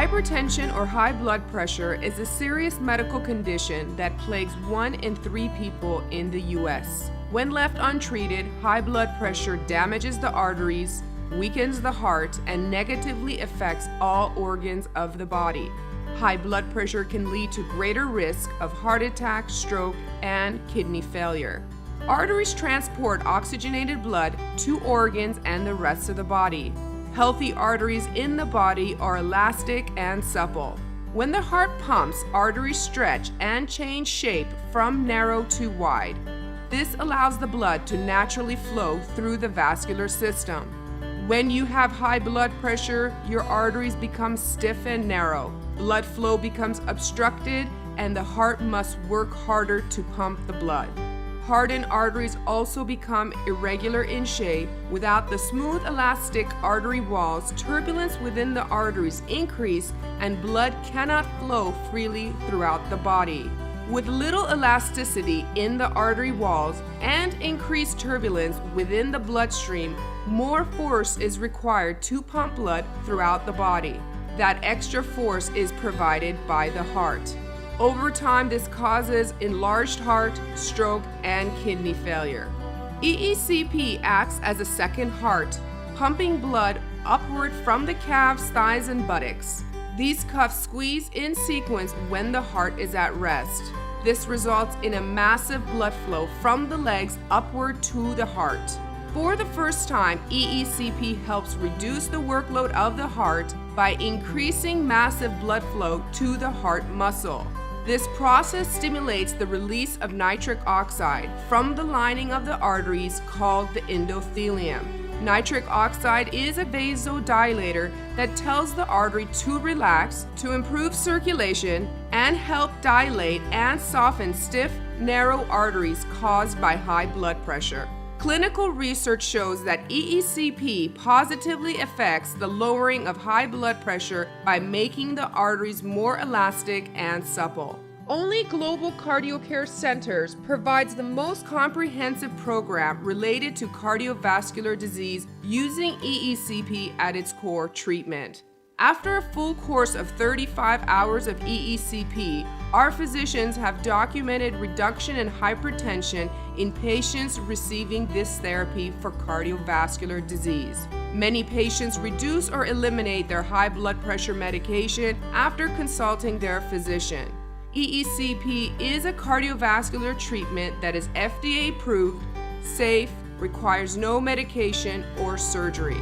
Hypertension or high blood pressure is a serious medical condition that plagues 1 in 3 people in the U.S. When left untreated, high blood pressure damages the arteries, weakens the heart, and negatively affects all organs of the body. High blood pressure can lead to greater risk of heart attack, stroke, and kidney failure. Arteries transport oxygenated blood to organs and the rest of the body. Healthy arteries in the body are elastic and supple. When the heart pumps, arteries stretch and change shape from narrow to wide. This allows the blood to naturally flow through the vascular system. When you have high blood pressure, your arteries become stiff and narrow. Blood flow becomes obstructed, and the heart must work harder to pump the blood. Hardened arteries also become irregular in shape. Without the smooth, elastic artery walls, turbulence within the arteries increase and blood cannot flow freely throughout the body. With little elasticity in the artery walls and increased turbulence within the bloodstream, more force is required to pump blood throughout the body. That extra force is provided by the heart. Over time, this causes enlarged heart, stroke, and kidney failure. EECP acts as a second heart, pumping blood upward from the calves, thighs, and buttocks. These cuffs squeeze in sequence when the heart is at rest. This results in a massive blood flow from the legs upward to the heart. For the first time, EECP helps reduce the workload of the heart by increasing massive blood flow to the heart muscle. This process stimulates the release of nitric oxide from the lining of the arteries called the endothelium. Nitric oxide is a vasodilator that tells the artery to relax, to improve circulation, and help dilate and soften stiff, narrow arteries caused by high blood pressure. Clinical research shows that EECP positively affects the lowering of high blood pressure by making the arteries more elastic and supple. Only Global Cardiocare Centers provides the most comprehensive program related to cardiovascular disease using EECP at its core treatment. After a full course of 35 hours of EECP, our physicians have documented reduction in hypertension in patients receiving this therapy for cardiovascular disease. Many patients reduce or eliminate their high blood pressure medication after consulting their physician. EECP is a cardiovascular treatment that is FDA approved, safe, requires no medication or surgery.